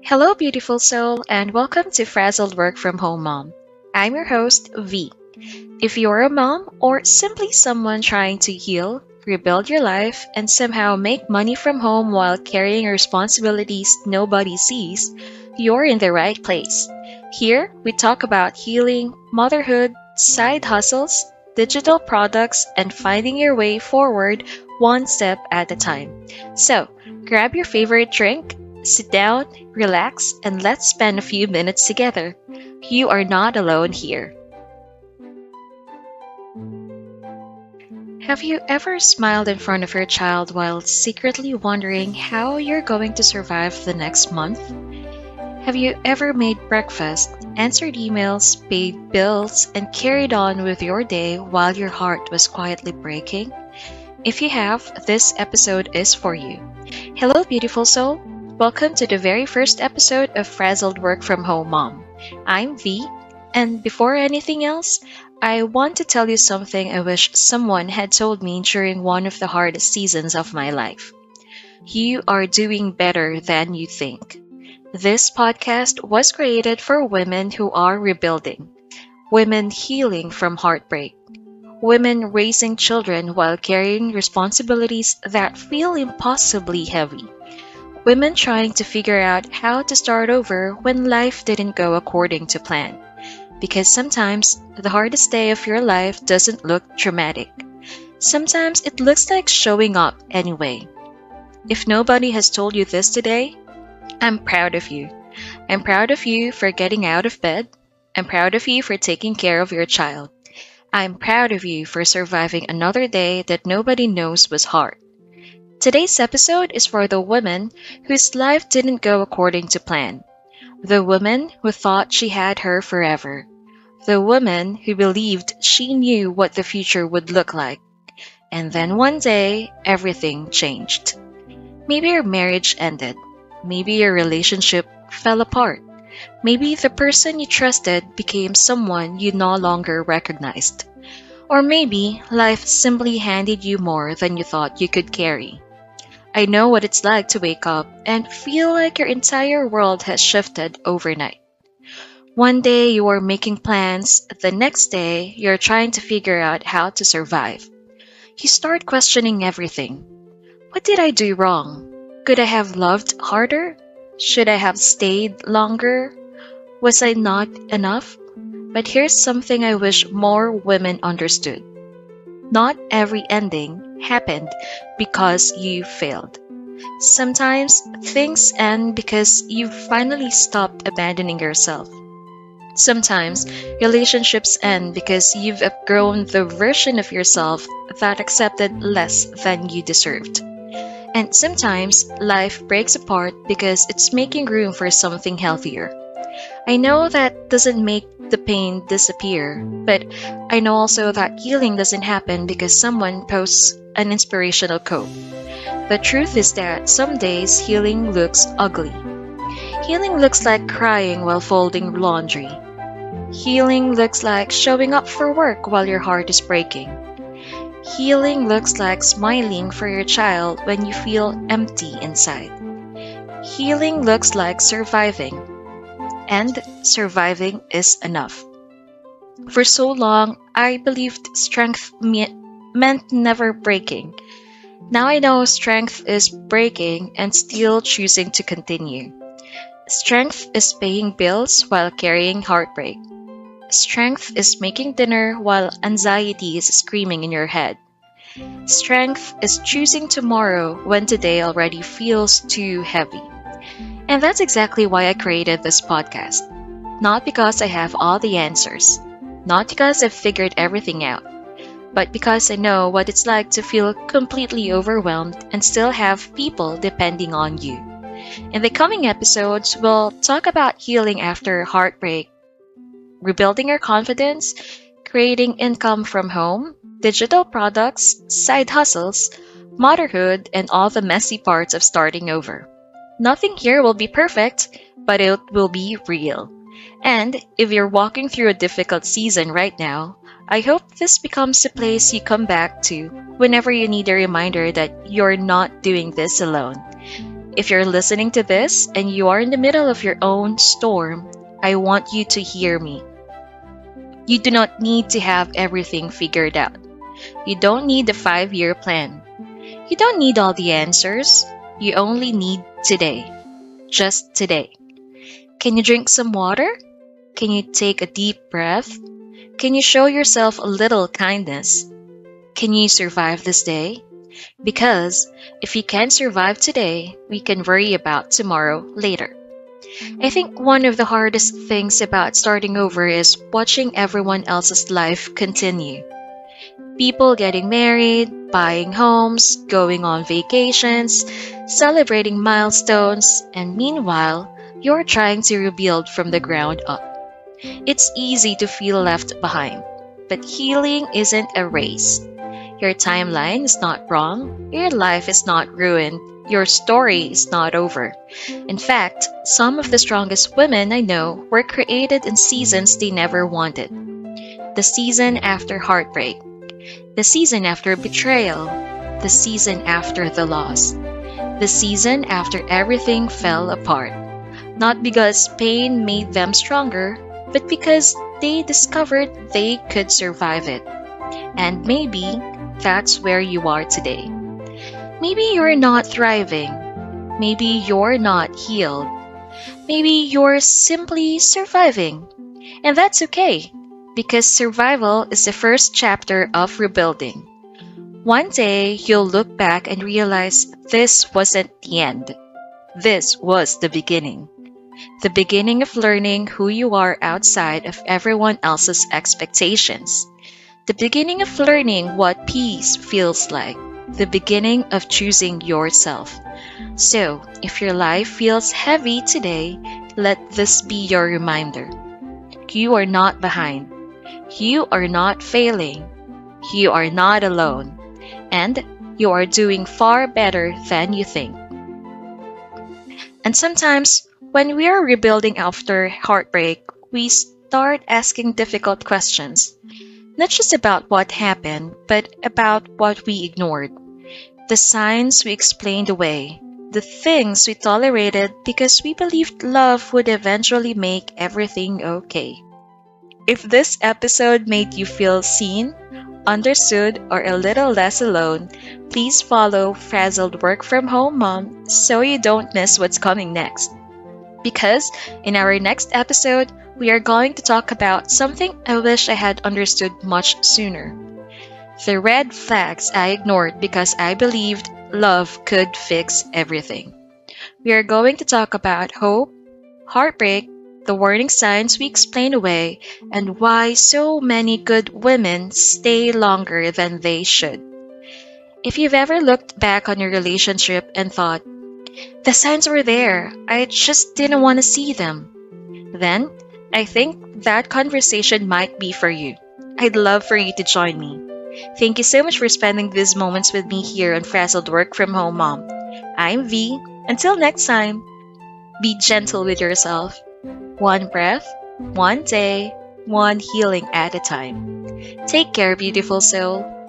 Hello, beautiful soul, and welcome to Frazzled Work from Home Mom. I'm your host, V. If you're a mom or simply someone trying to heal, rebuild your life, and somehow make money from home while carrying responsibilities nobody sees, you're in the right place. Here, we talk about healing, motherhood, side hustles, digital products, and finding your way forward one step at a time. So, grab your favorite drink, sit down, relax, and let's spend a few minutes together. You are not alone here. Have you ever smiled in front of your child while secretly wondering how you're going to survive the next month? Have you ever made breakfast, answered emails, paid bills, and carried on with your day while your heart was quietly breaking? If you have, this episode is for you. Hello, beautiful soul. Welcome to the very first episode of Frazzled Work from Home Mom. I'm V, and before anything else, I want to tell you something I wish someone had told me during one of the hardest seasons of my life. You are doing better than you think. This podcast was created for women who are rebuilding, women healing from heartbreak, women raising children while carrying responsibilities that feel impossibly heavy, women trying to figure out how to start over when life didn't go according to plan. Because sometimes the hardest day of your life doesn't look dramatic. Sometimes it looks like showing up anyway. If nobody has told you this today, I'm proud of you. I'm proud of you for getting out of bed. I'm proud of you for taking care of your child. I'm proud of you for surviving another day that nobody knows was hard. Today's episode is for the woman whose life didn't go according to plan. The woman who thought she had her forever. The woman who believed she knew what the future would look like. And then one day, everything changed. Maybe your marriage ended. Maybe your relationship fell apart. Maybe the person you trusted became someone you no longer recognized. Or maybe life simply handed you more than you thought you could carry. I know what it's like to wake up and feel like your entire world has shifted overnight. One day you are making plans, the next day you're trying to figure out how to survive. You start questioning everything. What did I do wrong? Could I have loved harder? Should I have stayed longer? Was I not enough? But here's something I wish more women understood. Not every ending happened because you failed. Sometimes things end because you finally stopped abandoning yourself. Sometimes relationships end because you've outgrown the version of yourself that accepted less than you deserved. And sometimes life breaks apart because it's making room for something healthier. I know that doesn't make the pain disappear, but I know also that healing doesn't happen because someone posts an inspirational quote. The truth is that some days healing looks ugly. Healing looks like crying while folding laundry. Healing looks like showing up for work while your heart is breaking. Healing looks like smiling for your child when you feel empty inside. Healing looks like surviving. And surviving is enough. For so long, I believed strength meant never breaking. Now I know strength is breaking and still choosing to continue. Strength is paying bills while carrying heartbreak. Strength is making dinner while anxiety is screaming in your head. Strength is choosing tomorrow when today already feels too heavy. And that's exactly why I created this podcast. Not because I have all the answers, not because I've figured everything out, but because I know what it's like to feel completely overwhelmed and still have people depending on you. In the coming episodes, we'll talk about healing after heartbreak, rebuilding your confidence, creating income from home, digital products, side hustles, motherhood, and all the messy parts of starting over. Nothing here will be perfect, but it will be real. And if you're walking through a difficult season right now, I hope this becomes a place you come back to whenever you need a reminder that you're not doing this alone. If you're listening to this and you are in the middle of your own storm, I want you to hear me. You do not need to have everything figured out. You don't need the 5-year plan. You don't need all the answers. You only need today. Just today. Can you drink some water? Can you take a deep breath? Can you show yourself a little kindness? Can you survive this day? Because if you can survive today, we can worry about tomorrow later. I think one of the hardest things about starting over is watching everyone else's life continue. People getting married, buying homes, going on vacations, celebrating milestones, and meanwhile, you're trying to rebuild from the ground up. It's easy to feel left behind, but healing isn't a race. Your timeline is not wrong, your life is not ruined, your story is not over. In fact, some of the strongest women I know were created in seasons they never wanted. The season after heartbreak, the season after betrayal, the season after the loss, the season after everything fell apart. Not because pain made them stronger, but because they discovered they could survive it. And maybe that's where you are today. Maybe you're not thriving. Maybe you're not healed. Maybe you're simply surviving. And that's okay, because survival is the first chapter of rebuilding. One day, you'll look back and realize this wasn't the end. This was the beginning. The beginning of learning who you are outside of everyone else's expectations. The beginning of learning what peace feels like. The beginning of choosing yourself. So, if your life feels heavy today, let this be your reminder. You are not behind. You are not failing. You are not alone. And you are doing far better than you think. And sometimes, when we are rebuilding after heartbreak, we start asking difficult questions. Not just about what happened, but about what we ignored. The signs we explained away. The things we tolerated because we believed love would eventually make everything okay. If this episode made you feel seen, understood, or a little less alone, please follow Frazzled Work From Home Mom so you don't miss what's coming next. Because in our next episode, we are going to talk about something I wish I had understood much sooner. The red flags I ignored because I believed love could fix everything. We are going to talk about hope, heartbreak, the warning signs we explain away, and why so many good women stay longer than they should. If you've ever looked back on your relationship and thought, the signs were there, I just didn't want to see them, then I think that conversation might be for you. I'd love for you to join me. Thank you so much for spending these moments with me here on Frazzled Work From Home Mom. I'm V. Until next time, be gentle with yourself. One breath, one day, one healing at a time. Take care, beautiful soul.